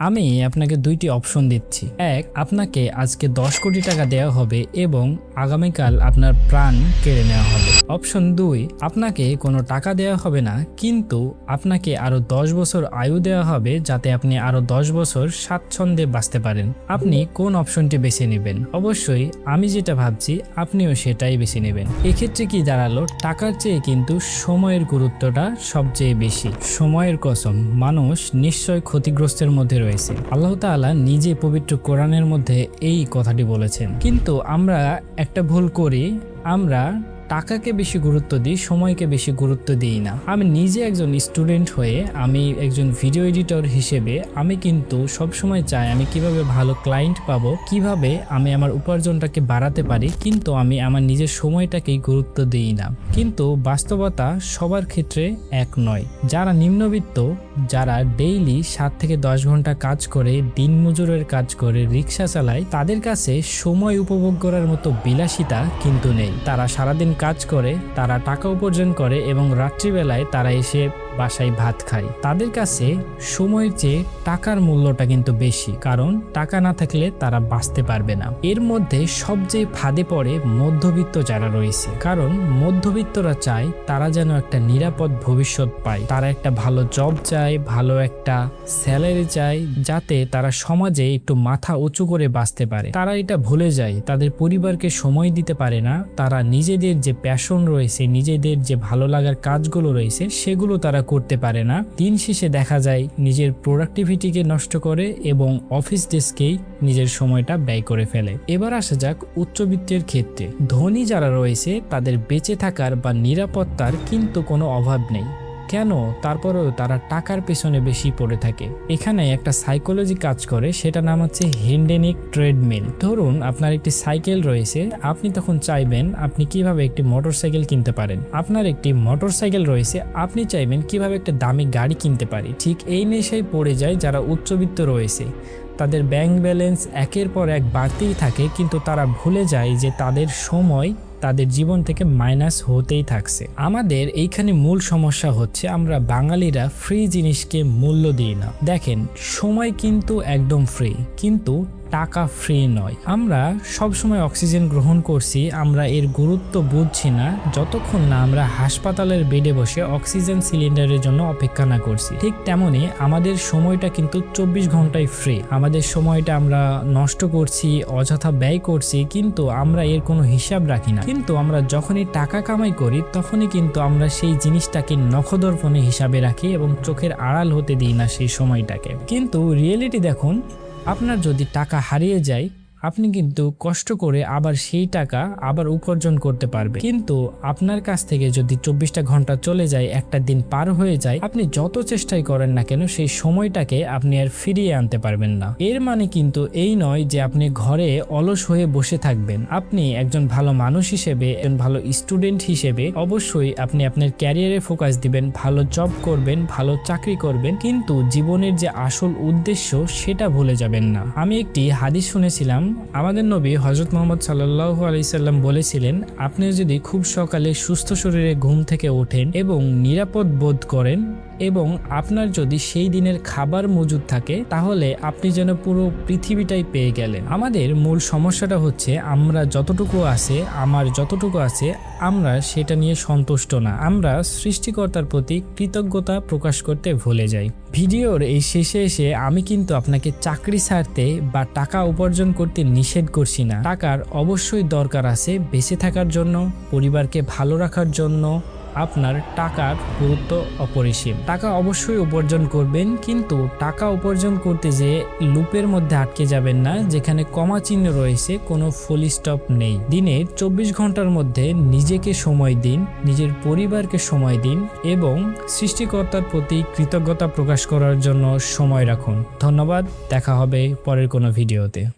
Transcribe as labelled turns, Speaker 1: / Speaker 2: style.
Speaker 1: আমি আপনাকে দুইটি অপশন দিচ্ছি। এক, আপনাকে আজকে 10 কোটি টাকা দেওয়া হবে এবং আগামীকাল আপনার প্রাণ কেড়ে নেওয়া হবে। অপশন 2, আপনাকে কোনো টাকা দেওয়া হবে না, কিন্তু আপনাকে আরো 10 বছর আয়ু দেওয়া হবে যাতে আপনি আরো 10 বছর স্বাচ্ছন্দ্যে বাঁচতে পারেন। আপনি কোন অপশনটি বেছে নেবেন? অবশ্যই আমি যেটা ভাবছি আপনিও সেটাই বেছে নেবেন। এক্ষেত্রে কি দাঁড়ালো, টাকার চেয়ে কিন্তু সময়ের গুরুত্বটা সবচেয়ে বেশি। সময়ের কসম, মানুষ নিশ্চয় ক্ষতিগ্রস্তের মধ্যে রয়েছে। আল্লাহ তাআলা নিজে পবিত্র কোরআনের মধ্যে এই কথাটি বলেছেন। কিন্তু আমরা একটা ভুল করি, আমরা টাকাকে বেশি গুরুত্ব দিই, সময়কে বেশি গুরুত্ব দিই না। আমি নিজে একজন স্টুডেন্ট হয়ে, আমি একজন ভিডিও এডিটর হিসেবে আমি কিন্তু সবসময় চাই আমি কিভাবে ভালো ক্লায়েন্ট পাবো, কিভাবে আমি আমার উপার্জনটাকে বাড়াতে পারি, কিন্তু আমি আমার নিজের সময়টাকেই গুরুত্ব দিই না। কিন্তু বাস্তবতা সবার ক্ষেত্রে এক নয়। যারা নিম্নবিত্ত, যারা ডেইলি 7 থেকে 10 ঘন্টা কাজ করে, দিনমজুরের কাজ করে, রিক্সা চালায়, তাদের কাছে সময় উপভোগ করার মতো বিলাসিতা কিন্তু নেই। তারা সারাদিন কাজ করে, তারা টাকা উপার্জন করে এবং রাত্রিবেলায় তারা এসে বাসায় ভাত খায়। তাদের কাছে সময়ের চেয়ে টাকার মূল্যটা কিন্তু বেশি, কারণ টাকা না থাকলে তারা বাঁচতে পারবে না। এর মধ্যে সবচেয়ে ফাঁদে পড়ে মধ্যবিত্ত যারা রয়েছে, কারণ মধ্যবিত্তরা চায় তারা যেন একটা নিরাপদ ভবিষ্যৎ পায়। তারা একটা ভালো জব চায়, ভালো একটা স্যালারি চায়, যাতে তারা সমাজে একটু মাথা উঁচু করে বাঁচতে পারে। তারা এটা ভুলে যায়, তাদের পরিবারকে সময় দিতে পারে না। তারা নিজেদের যে প্যাশন রয়েছে, নিজেদের যে ভালো লাগার কাজগুলো রয়েছে, সেগুলো তারা করতে পারে না। দিন শেষে দেখা যায় নিজের প্রোডাক্টিভিটিকে নষ্ট করে এবং অফিস ডেস্কেই নিজের সময়টা ব্যয় করে ফেলে। এবার আসা যাক উচ্চবিত্তের ক্ষেত্রে। ধনী যারা রয়েছে তাদের বেঁচে থাকার বা নিরাপত্তার কিন্তু কোনো অভাব নেই। কেন? তারপরেও তারা টাকার পেছনে বেশি পড়ে থাকে। এখানে একটা সাইকোলজি কাজ করে, সেটা নাম হচ্ছে হেডেনিক ট্রেডমিল। ধরুন আপনার একটি সাইকেল রয়েছে, আপনি তখন চাইবেন আপনি কিভাবে একটি মোটরসাইকেল কিনতে পারেন। আপনার একটি মোটরসাইকেল রয়েছে, আপনি চাইবেন কিভাবে একটা দামি গাড়ি কিনতে পারি। ঠিক এই নেশায় পড়ে যায় যারা উচ্চবিত্ত রয়েছে। তাদের ব্যাংক ব্যালেন্স একের পর এক বাড়তেই থাকে, কিন্তু তারা ভুলে যায় যে তাদের সময় তাদের জীবন থেকে মাইনাস হতেই থাকছে। আমাদের এইখানে মূল সমস্যা হচ্ছে আমরা বাঙালিরা ফ্রি জিনিসকে মূল্য দিই না। দেখেন, সময় কিন্তু একদম ফ্রি, কিন্তু টাকা ফ্রি নয়। আমরা সবসময় অক্সিজেন গ্রহণ করছি, আমরা এর গুরুত্ব বুঝছি না যতক্ষণ না আমরা হাসপাতালের বেডে বসে অক্সিজেন সিলিন্ডারের জন্য অপেক্ষা না করছি। ঠিক তেমনি আমাদের সময়টা কিন্তু 24 ঘন্টায় ফ্রি। আমাদের সময়টা আমরা নষ্ট করছি, অযথা ব্যয় করছি, কিন্তু আমরা এর কোনো হিসাব রাখি না। কিন্তু আমরা যখনই টাকা কামাই করি তখনই কিন্তু আমরা সেই জিনিসটাকে নখদর্পণে হিসাবে রাখি এবং চোখের আড়াল হতে দিই না সেই সময়টাকে। কিন্তু রিয়েলিটি দেখুন, আপনার যদি টাকা হারিয়ে যায়, আপনি কিন্তু কষ্ট করে আবার সেই টাকা আবার উপার্জন করতে পারবেন। কিন্তু আপনার কাছ থেকে যদি 24টা ঘন্টা চলে যায়, একটা দিন পার হয়ে যায়, আপনি যত চেষ্টাই করেন না কেন সেই সময়টাকে আপনি আর ফিরিয়ে আনতে পারবেন না। এর মানে কিন্তু এই নয় যে আপনি ঘরে অলস হয়ে বসে থাকবেন। আপনি একজন ভালো মানুষ হিসেবে, একজন ভালো স্টুডেন্ট হিসেবে অবশ্যই আপনি আপনার ক্যারিয়ারে ফোকাস দিবেন, ভালো জব করবেন, ভালো চাকরি করবেন, কিন্তু জীবনের যে আসল উদ্দেশ্য সেটা ভুলে যাবেন না। আমি একটি হাদিস শুনেছিলাম, আমাদের নবী হযরত মুহাম্মদ সাল্লাল্লাহু আলাইহি সাল্লাম বলেছিলেন, আপনি যদি খুব সকালে সুস্থ শরীরে ঘুম থেকে ওঠেন এবং নিরাপদ বোধ করেন এবং আপনার যদি সেই দিনের খাবার মজুদ থাকে, তাহলে আপনি যেন পুরো পৃথিবীটাই পেয়ে গেলেন। আমাদের মূল সমস্যাটা হচ্ছে আমার যতটুকু আছে আমরা সেটা নিয়ে সন্তুষ্ট না। আমরা সৃষ্টিকর্তার প্রতি কৃতজ্ঞতা প্রকাশ করতে ভুলে যাই। ভিডিওর এই শেষে এসে আমি কিন্তু আপনাকে চাকরি ছাড়তে বা টাকা উপার্জন করতে নিষেধ করছি না। টাকার অবশ্যই দরকার আছে বেঁচে থাকার জন্য, পরিবারকে ভালো রাখার জন্য। আপনার টাকার গুরুত্ব অপরিসীম। টাকা অবশ্যই উপার্জন করবেন, কিন্তু টাকা উপার্জন করতে যে লুপের মধ্যে আটকে যাবেন না যেখানে কমা চিহ্ন রয়েছে, কোনো ফুল স্টপ নেই। দিনে 24 ঘন্টার মধ্যে নিজেকে সময় দিন, নিজের পরিবারকে সময় দিন এবং সৃষ্টিকর্তার প্রতি কৃতজ্ঞতা প্রকাশ করার জন্য সময় রাখুন। ধন্যবাদ, দেখা হবে পরের কোনো ভিডিওতে।